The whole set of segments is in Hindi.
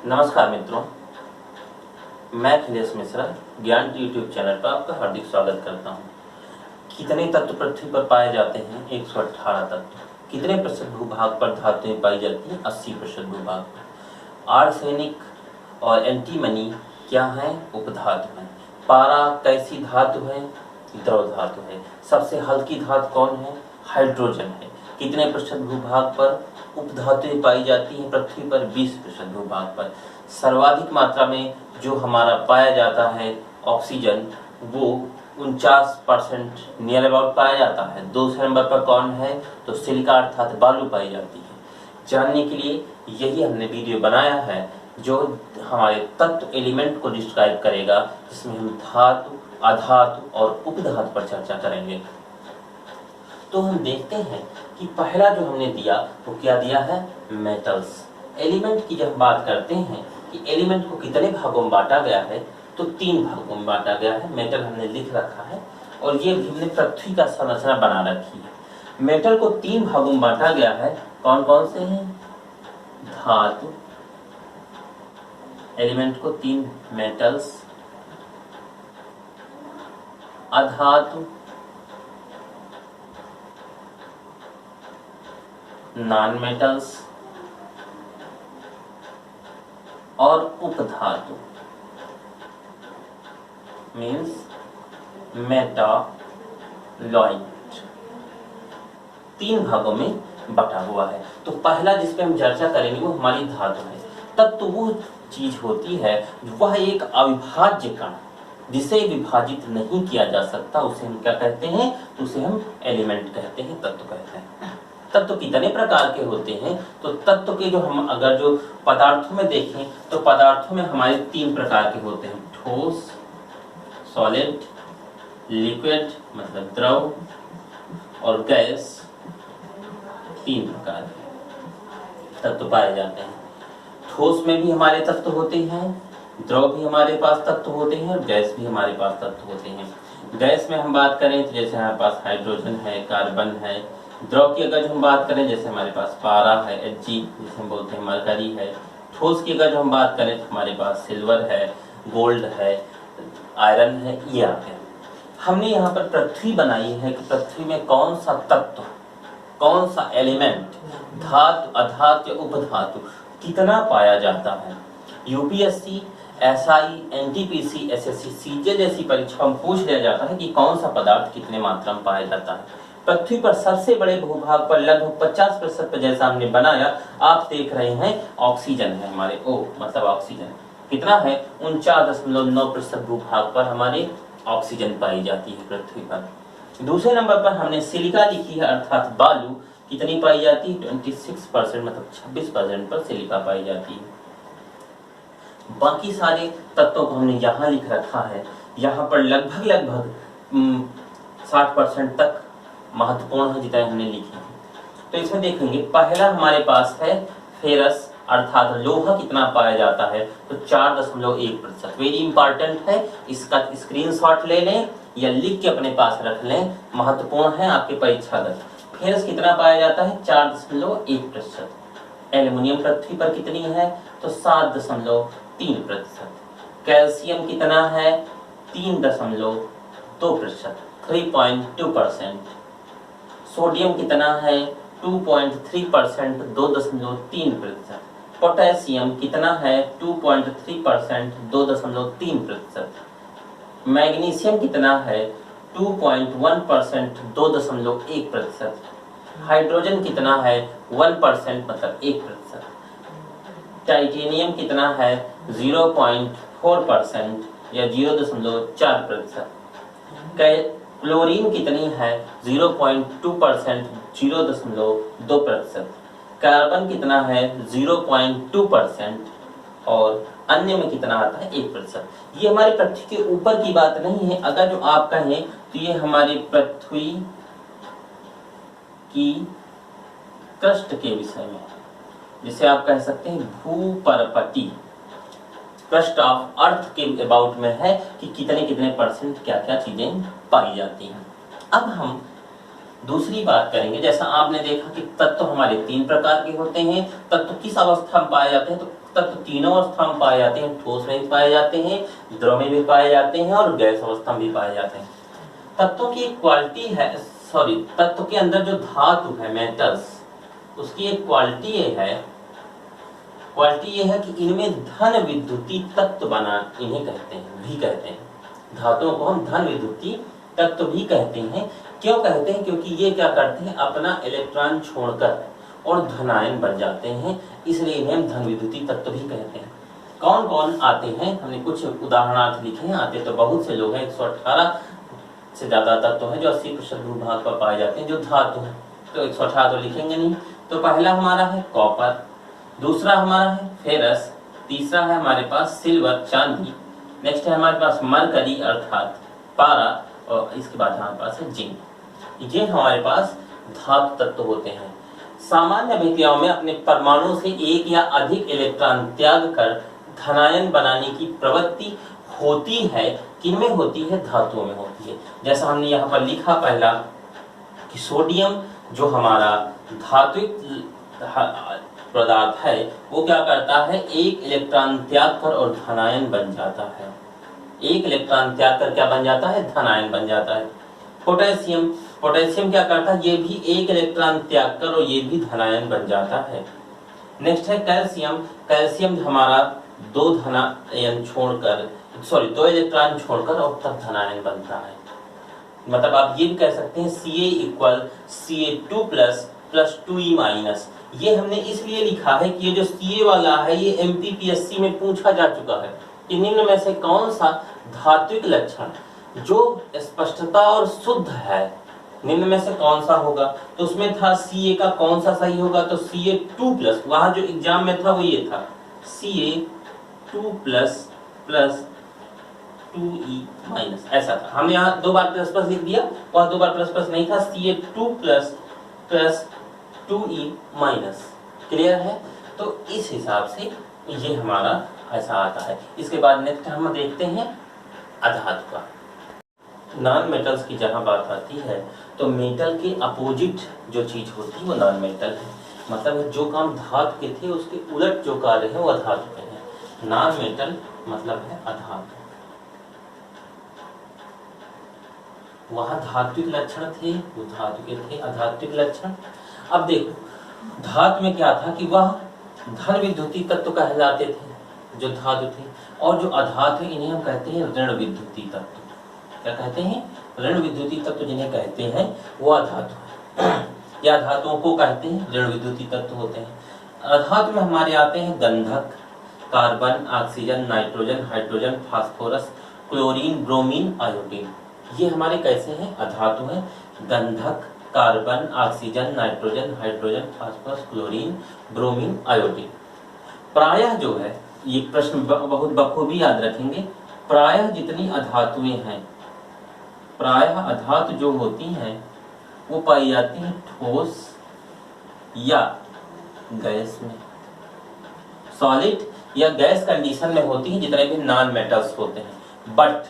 नमस्कार मित्रों, मैं अखिलेश मिश्रा ज्ञान यूट्यूब चैनल पर आपका हार्दिक स्वागत करता हूं। कितने तत्व पृथ्वी पर पाए जाते हैं? 118 तत्व। कितने प्रतिशत भूभाग पर धातुएं पाई जाती हैं? 80% भूभाग पर। आर्सेनिक और एंटीमनी क्या है? उपधातु है। पारा कैसी धातु है? द्रव धातु है। सबसे हल्की धातु कौन है? हाइड्रोजन है। कितने प्रतिशत भूभाग पर उपधातुएं पाई जाती हैं पृथ्वी पर? 20% भूभाग पर। सर्वाधिक मात्रा में जो हमारा पाया जाता है ऑक्सीजन, वो 49% नियर अबाउट पाया जाता है। दूसरे नंबर पर कौन है? तो सिलिका अर्थात बालू पाई जाती है। जानने के लिए यही हमने वीडियो बनाया है जो हमारे तत्व एलिमेंट को डिस्क्राइब करेगा, जिसमें हम धातु, अधातु और उपधातु पर चर्चा करेंगे। तो हम देखते हैं कि पहला जो हमने दिया वो क्या दिया है? मेटल्स। एलिमेंट की जब बात करते हैं कि एलिमेंट को कितने भागों में बांटा गया है, तो 3 भागों में बांटा गया है। मेटल हमने लिख रखा है और ये हमने पृथ्वी का संरचना बना रखी है। मेटल को 3 भागों में बांटा गया है। कौन कौन से हैं? धातु, एलिमेंट को 3 मेटल्स, अधातु, नॉन मेटल्स और उपधातु मीन्स मेटालॉइड। 3 भागों में बटा हुआ है। तो पहला जिस पे हम चर्चा करेंगे वो हमारी धातु है। तब तो वो चीज होती है, वह एक अविभाज्य कण जिसे विभाजित नहीं किया जा सकता, उसे हम क्या कहते हैं? उसे हम एलिमेंट कहते हैं, तत्व कहते हैं। तत्व कितने प्रकार के होते हैं? तो तत्व के जो हम अगर जो पदार्थों में देखें तो पदार्थों में हमारे 3 प्रकार के होते हैं। ठोस, सॉलिड, लिक्विड मतलब द्रव, और गैस। 3 प्रकार के तत्व पाए जाते हैं। ठोस में भी हमारे तत्व होते हैं, द्रव भी हमारे पास तत्व होते हैं और गैस भी हमारे पास तत्व होते हैं। गैस में हम बात करें तो जैसे हमारे पास हाइड्रोजन है, कार्बन है। द्रव की अगर हम बात करें जैसे हमारे पास पारा है, Hg जिसे हम बोलते हैं, मरकरी है। ठोस की अगर हम बात करें तो हमारे पास सिल्वर है, गोल्ड है, आयरन है, ये आते हैं। हमने यहाँ पर पृथ्वी बनाई है कि पृथ्वी में कौन सा तत्व, कौन सा एलिमेंट, धातु, अधातु या उपधातु कितना पाया जाता है। यूपीएससी, एसआई, एनटीपीसी, एसएससी, सीजे जैसी परीक्षाओं में पूछ लिया जाता है कि कौन सा पदार्थ कितने मात्रा में पाया जाता है। पृथ्वी पर सबसे बड़े भूभाग पर लगभग 50% पर जैसा हमने बनाया, आप देख रहे हैं ऑक्सीजन है हमारे। ओ मतलब ऑक्सीजन कितना है? 49.9% भूभाग पर हमारे ऑक्सीजन पाई जाती है पृथ्वी पर। दूसरे नंबर पर हमने सिलिका लिखी है अर्थात बालू। कितनी पाई जाती है? 26% मतलब 26% पर सिलिका पाई जाती है। बाकी सारे तत्वों को हमने यहाँ लिख रखा है। यहाँ पर लगभग 60% तक महत्वपूर्ण है जितना हमने लिखी है। तो इसमें देखेंगे पहला हमारे पास है फेरस अर्थात लोहा। कितना पाया जाता है? तो 4.1%। वेरी इंपॉर्टेंट है, इसका स्क्रीनशॉट ले लें या लिख के अपने पास रख लें, महत्वपूर्ण है आपके परीक्षागत। फेरस कितना पाया जाता है? 4.1%। एल्युमिनियम पृथ्वी पर कितनी है? तो 7.3%। कैल्शियम कितना है? 3.2%, 3.2%। सोडियम कितना है? 2.3%, 2.3%। पोटेशियम कितना है? 2.3%, 2.3%। मैग्नीशियम कितना है? 2.1%, 2.1%। हाइड्रोजन कितना है? 1% मतलब 1%। टाइटेनियम कितना है? 0.4% या 0.4%। क्लोरीन कितनी है? 0.2%, 0.2%। कार्बन कितना है? 0.2% और अन्य में कितना आता है? 1%। ये हमारी पृथ्वी के ऊपर की बात नहीं है। अगर जो आप कहें तो ये हमारी पृथ्वी की क्रस्ट के विषय में, जिसे आप कह सकते हैं भूपरपटी, क्रस्ट ऑफ अर्थ के अबाउट में है कि कितने कितने % क्या क्या चीजें पाई जाती हैं। अब हम दूसरी बात करेंगे। जैसा आपने देखा कि तत्व हमारे 3 प्रकार के होते हैं। तत्व किस अवस्था में पाए जाते हैं? तो तत्व तीनों अवस्था में पाए जाते हैं, ठोस में भी पाए जाते हैं, द्रव में भी पाए जाते हैं और गैस अवस्था में भी पाए जाते हैं। तत्वों की एक क्वालिटी है, सॉरी, तत्व के अंदर जो धातु है, मेटल्स, उसकी एक क्वालिटी ये है कि इनमें धन विद्युतीय तत्व बना, इन्हें कहते हैं, भी कहते हैं, धातुओं को हम धन विद्युतीय तत्व भी कहते हैं। क्यों कहते हैं? क्योंकि ये क्या करते हैं, अपना इलेक्ट्रॉन छोड़कर और धनायन बन जाते हैं, इसलिए इन्हें हम धन विद्युतीय तत्व भी कहते हैं। कौन कौन आते हैं, हमने कुछ उदाहरणार्थ लिखे हैं, आते तो बहुत से लोग हैं, 118 से ज्यादा तत्व हैं जो 80% भूभाग पर पाए जाते हैं जो धातु है, तो 118 तो लिखेंगे नहीं। तो पहला हमारा है कॉपर, दूसरा हमारा है फेरस, तीसरा है हमारे पास सिल्वर चांदी, नेक्स्ट है हमारे पास मरकरी अर्थात पारा, और इसके बाद हमारे पास है जिंक। ये हमारे पास धातु तत्व होते हैं। सामान्य अभिक्रियाओं में अपने परमाणु से एक या अधिक इलेक्ट्रॉन त्याग कर धनायन बनाने की प्रवृत्ति होती है, किनमें होती है, धातुओं में होती है। जैसा हमने यहाँ पर लिखा पहला कि सोडियम जो हमारा धात्विक पदार्थ है वो क्या करता है, एक इलेक्ट्रॉन त्याग कर और धनायन बन जाता है, एक इलेक्ट्रॉन त्याग कर क्या बन जाता है, धनायन बन जाता है। पोटेशियम क्या करता है, ये भी एक इलेक्ट्रॉन त्याग कर और ये भी धनायन बन जाता है। नेक्स्ट है कैल्शियम हमारा दो इलेक्ट्रॉन छोड़कर और तब धनायन बनता है। मतलब आप ये भी कह सकते हैं Ca=Ca2 प्लस 2E-। ये हमने इसलिए लिखा है कि ये जो Ca वाला है ये MPPSC में पूछा जा चुका है कि निम्न में से कौन सा धात्विक लक्षण जो स्पष्टता और शुद्ध है, निम्न में से कौन सा होगा। तो उसमें था Ca का कौन सा सही होगा, तो Ca2+, वहां जो एग्जाम में था वो ये था Ca2+ 2E-, ऐसा था। हमने यहाँ 2 बार प्लस लिख दिया, वहां 2 बार प्लस नहीं था, Ca2+ 2E-। क्लियर है? तो इस हिसाब से ये हमारा ऐसा आता है। इसके बाद नेक्स्ट हम देखते हैं अधातु का। नॉन मेटल्स की जहां बात आती है तो मेटल के अपोजिट जो चीज होती है वो नॉन मेटल है। मतलब जो काम धातु के थे उसके उलट जो कार्य है वो अधातु के हैं। नॉन मेटल मतलब है अधातु। वहां धात्विक लक्षण थे, वो धातु के थे अधात्विक लक्षण। अब देखो धातु में क्या था कि वह धन विद्युतीय तत्व कहलाते थे जो धातु थे, और जो अधातु इन्हें हम कहते हैं ऋण विद्युतीय तत्व। क्या कहते हैं? ऋण विद्युतीय तत्व जिन्हें कहते हैं वो अधातु है, या धातुओं को कहते हैं ऋण विद्युतीय तत्व होते हैं। अधातु में हमारे आते हैं गंधक, carbon, oxygen, nitrogen, hydrogen, phosphorus, chlorine, bromine, iodine. ये हमारे कैसे हैं? अधातु हैं। गंधक, carbon, oxygen, nitrogen, hydrogen, phosphorus, chlorine, bromine, iodine. प्रायः जो है, ये प्रश्न बहुत बखूबी याद रखेंगे, प्रायः जितनी अधातुएं हैं, प्रायः अधातु जो होती हैं वो पाई जाती हैं ठोस या गैस में, सॉलिड या गैस कंडीशन में होती हैं जितने भी नॉन मेटल्स होते हैं। बट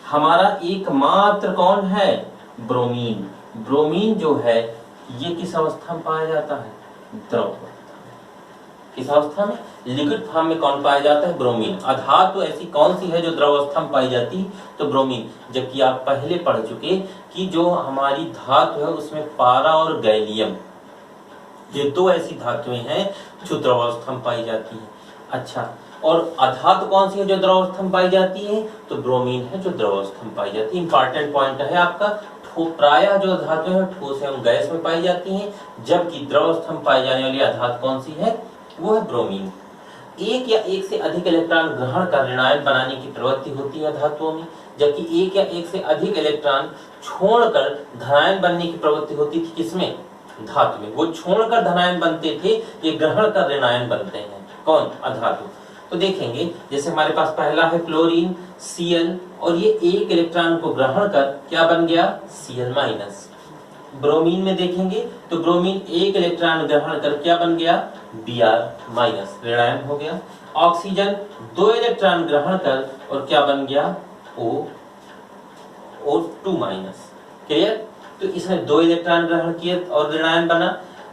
हमारा एकमात्र कौन है? ब्रोमीन। ब्रोमीन जो है ये किस अवस्था में पाया जाता है? द्रव अवस्था में। किस अवस्था में? लिक्विड फॉर्म में कौन पाया जाता है? ब्रोमीन। अधातु ऐसी कौन सी है जो द्रव अवस्था में पाई जाती है? तो ब्रोमीन। जबकि आप पहले पढ़ चुके कि जो हमारी धातु है उसमें पारा और गैलियम, ये 2 ऐसी धातुएं हैं जो द्रव अवस्था में पाई जाती है। अच्छा, और अधातु कौन सी है जो द्रव अवस्था में पाई जाती है? तो ब्रोमीन है जो द्रव अवस्था में पाई जाती है। इंपॉर्टेंट पॉइंट है आपका। प्रायः जो धातु है ठोस एवं गैस में पाई जाती हैं, जबकि द्रव अवस्था में पाई जाने वाली अधातु कौन सी है? वो है ब्रोमीन। एक या एक से अधिक इलेक्ट्रॉन ग्रहण कर ऋणायन बनाने की प्रवृत्ति होती है धातुओं में, जबकि एक या एक से अधिक इलेक्ट्रॉन छोड़कर धनायन बनने की प्रवृत्ति होती थी। किसमें? धातु में। वो छोड़कर धनायन बनते थे, ये ग्रहण कर ऋणायन बनते हैं। कौन? अधातु। तो देखेंगे जैसे हमारे पास पहला है क्लोरीन, Cl, और ये एक इलेक्ट्रॉन को ग्रहण कर क्या बन गया? Cl-। ब्रोमीन में देखेंगे तो ब्रोमीन एक इलेक्ट्रॉन ग्रहण कर क्या बन गया? Br-, ऋणायन हो गया। ऑक्सीजन 2 इलेक्ट्रॉन ग्रहण कर और क्या बन गया? O2-। क्लियर? तो इसने 2 इलेक्ट्रॉन ग्रहण किए और ऋणायन बना।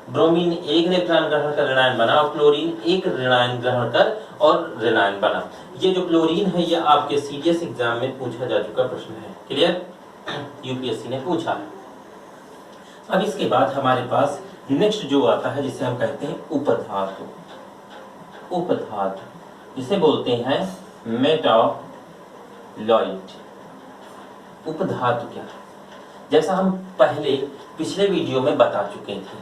ब्रोमीन 1 इलेक्ट्रॉन ग्रहण कर ऋणायन बना, और क्लोरीन 1 ऋणायन ग्रहण कर और रेनाइन बना। ये जो क्लोरीन है ये आपके सीडीएस एग्जाम में पूछा जा चुका प्रश्न है। क्लियर? यूपीएससी ने पूछा है। अब इसके बाद हमारे पास नेक्स्ट जो आता है जिसे हम कहते हैं उपधातु। उपधातु जिसे बोलते हैं मेटालॉइड। उपधातु क्या है? जैसा हम पहले पिछले वीडियो में बता चुके थे,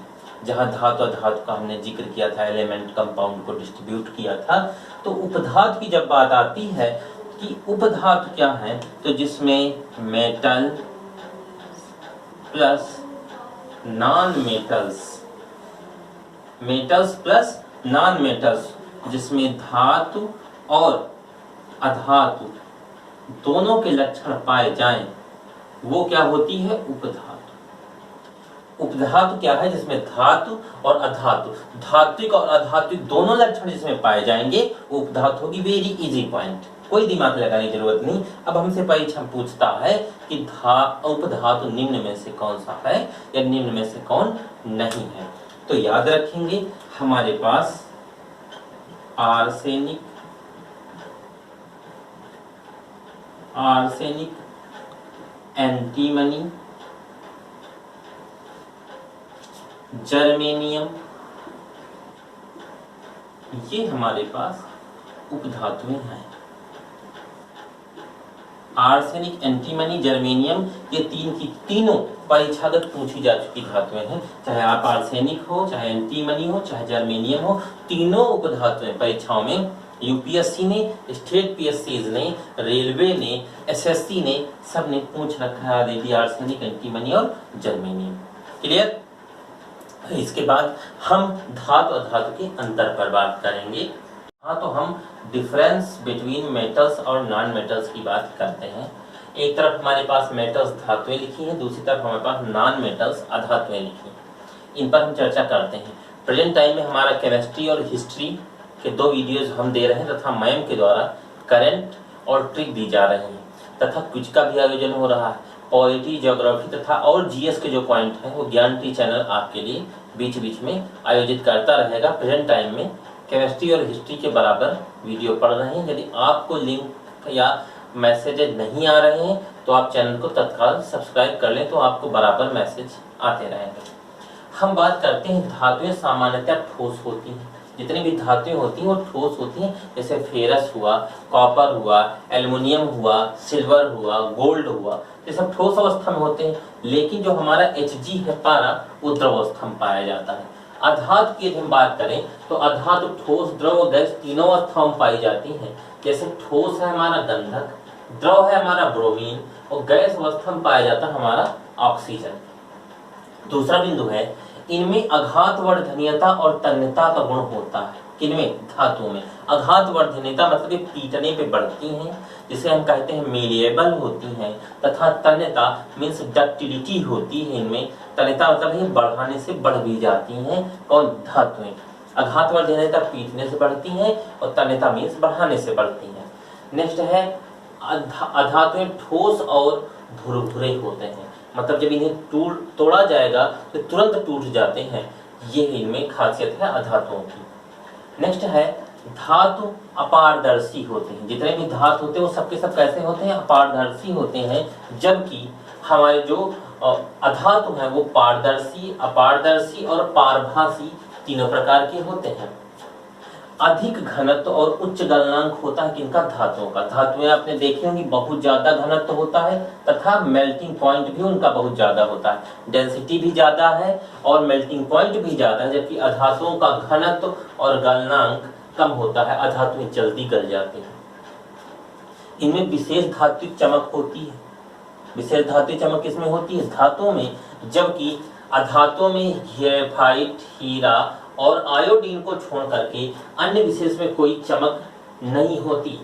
जहां धातु अधातु का हमने जिक्र किया था, एलिमेंट कंपाउंड को डिस्ट्रीब्यूट किया था, तो उपधातु की जब बात आती है कि उपधातु क्या है, तो जिसमें metal plus non metals, metals plus non metals, जिसमें धातु और अधातु दोनों के लक्षण पाए जाएं, वो क्या होती है? उपधातु। उपधातु क्या है? जिसमें धातु और अधातु, धात्विक और अधात्विक दोनों लक्षण जिसमें पाए जाएंगे, वो उपधातु होगी। वेरी इजी पॉइंट, कोई दिमाग लगाने की जरूरत नहीं। अब हमसे परीक्षा पूछता है कि उपधातु निम्न में से कौन सा है या निम्न में से कौन नहीं है, तो याद रखेंगे हमारे पास आर्सेनिक, आर्सेनिक, एंटीमनी, जर्मेनियम, ये हमारे पास उपधातुएं हैं। आर्सेनिक, एंटीमनी, जर्मेनियम, ये तीन की तीनों परीक्षागत पूछी जा चुकी धातुएं हैं। चाहे आप आर्सेनिक हो, चाहे एंटीमनी हो, चाहे जर्मेनियम हो, तीनों उपधातुएं परीक्षाओं में यूपीएससी ने, स्टेट पीएससीज ने, रेलवे ने, एसएससी ने, सब ने पूछ रखा है आर्सेनिक, एंटीमनी और जर्मेनियम। क्लियर? इसके बाद हम धातु अधातु के अंतर पर बात करेंगे। हाँ, तो हम डिफरेंस बिटवीन मेटल्स और नॉन मेटल्स की बात करते हैं। एक तरफ हमारे पास मेटल्स धातुएं लिखी हैं, दूसरी तरफ हमारे पास नॉन मेटल्स अधातुएं लिखी हैं। इन पर हम चर्चा करते हैं। प्रेजेंट टाइम में हमारा केमिस्ट्री और हिस्ट्री के 2 वीडियोज हम दे रहे हैं तथा मैम के द्वारा करंट और ट्रिक दी जा रही है तथा क्विज का भी आयोजन हो रहा है। पॉलिटी, ज्योग्राफी तथा और जीएस के जो पॉइंट हैं वो ज्ञान टी चैनल आपके लिए बीच बीच में आयोजित करता रहेगा। प्रेजेंट टाइम में केमिस्ट्री और हिस्ट्री के बराबर वीडियो पढ़ रहे हैं। यदि आपको लिंक या मैसेजेज नहीं आ रहे हैं तो आप चैनल को तत्काल सब्सक्राइब कर लें, तो आपको बराबर मैसेज आते रहेंगे। हम बात करते हैं धातुएं सामान्यतः ठोस होती हैं। जितनी भी धातुएं होती हैं वो ठोस होती हैं, जैसे फेरस हुआ, कॉपर हुआ, एल्युमिनियम हुआ, सिल्वर हुआ, गोल्ड हुआ, ये सब ठोस अवस्था में होते हैं। लेकिन जो हमारा Hg है पारा, वो द्रव अवस्था में पाया जाता है। अधातु की हम बात करें तो अधातु ठोस, द्रव, गैस तीनों अवस्थाओं में पाई जाती हैं। जैसे ठोस है हमारा गंधक, द्रव है हमारा ब्रोमीन और गैस अवस्था में पाया जाता है हमारा ऑक्सीजन। दूसरा बिंदु है, इनमें आघात वर्धनीयता और तन्यता का गुण होता है। किनमें? धातुओं में। आघात वर्धनीयता मतलब ये पीटने पे बढ़ती हैं, जिसे हम कहते हैं मेलिएबल होती हैं, तथा तन्यता मीन्स डक्टिलिटी होती है इनमें। तन्यता मतलब ये बढ़ाने से बढ़ भी जाती हैं। कौन? धातुएं। आघात वर्धनीयता पीटने से बढ़ती हैं और तन्यता मीन्स बढ़ाने से बढ़ती हैं। नेक्स्ट है, अधातुएं ठोस और भुरभुरे होते हैं, मतलब जब इन्हें तोड़ा जाएगा तो तुरंत टूट जाते हैं। ये इनमें खासियत है अधातुओं की। नेक्स्ट है, धातु अपारदर्शी होते हैं। जितने भी धातु होते हैं वो सबके सब कैसे होते हैं? अपारदर्शी होते हैं। जबकि हमारे जो अधातु हैं वो पारदर्शी, अपारदर्शी और पारभासी तीनों प्रकार के होते हैं। अधिक घनत्व और उच्च गलनांक होता है किनका? धातुओं का। धातुएं आपने देखी होंगी बहुत ज्यादा घनत्व होता है तथा मेल्टिंग पॉइंट भी उनका बहुत ज्यादा होता है। डेंसिटी भी ज्यादा है और मेल्टिंग पॉइंट भी ज्यादा है, जबकि अधातुओं का घनत्व और गलनांक कम होता है। अधातुएं जल्दी गल जाती हैं। इनमें विशेष धात्विक चमक होती है। विशेष धात्विक चमक किसमें होती है? धातुओं में। जबकि अधातुओं में ग्रेफाइट, हीरा और आयोडीन को छोड़ करके अन्य विशेष में कोई चमक नहीं होती।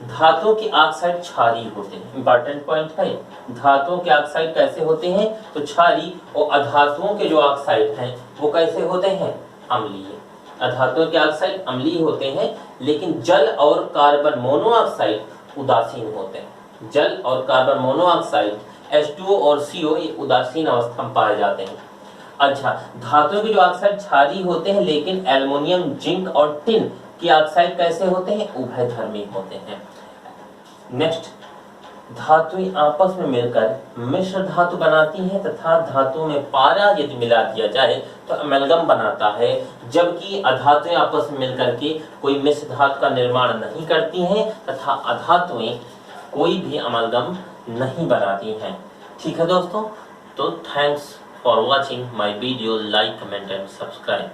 धातुओं के ऑक्साइड क्षारीय होते हैं। इंपॉर्टेंट पॉइंट है, धातुओं के ऑक्साइड कैसे होते हैं? तो क्षारीय। और अधातुओं के जो ऑक्साइड हैं वो कैसे होते हैं? अम्लीय। अधातुओं के ऑक्साइड अम्लीय होते हैं, लेकिन जल और कार्बन मोनोऑक्साइड उदासीन होते हैं। जल और कार्बन मोनोऑक्साइड H2O और CO ये उदासीन अवस्था में पाए जाते हैं। अच्छा, धातुओं के जो ऑक्साइड क्षारीय होते हैं, लेकिन एल्युमिनियम, जिंक और टिन कि ऑक्साइड कैसे होते हैं, उभयधर्मी होते हैं। नेक्स्ट, धातुएं आपस में मिलकर मिश्र धातु बनाती हैं तथा धातुओं में पारा यदि मिला दिया जाए तो अमेलगम बनाता है, जबकि अधातुएं आपस में मिलकर के कोई मिश्र धातु का निर्माण नहीं करती हैं तथा अधातुएं कोई भी अमेलगम नहीं बनाती हैं। ठीक है दोस्तों, तो thanks for watching my video, like, comment and subscribe.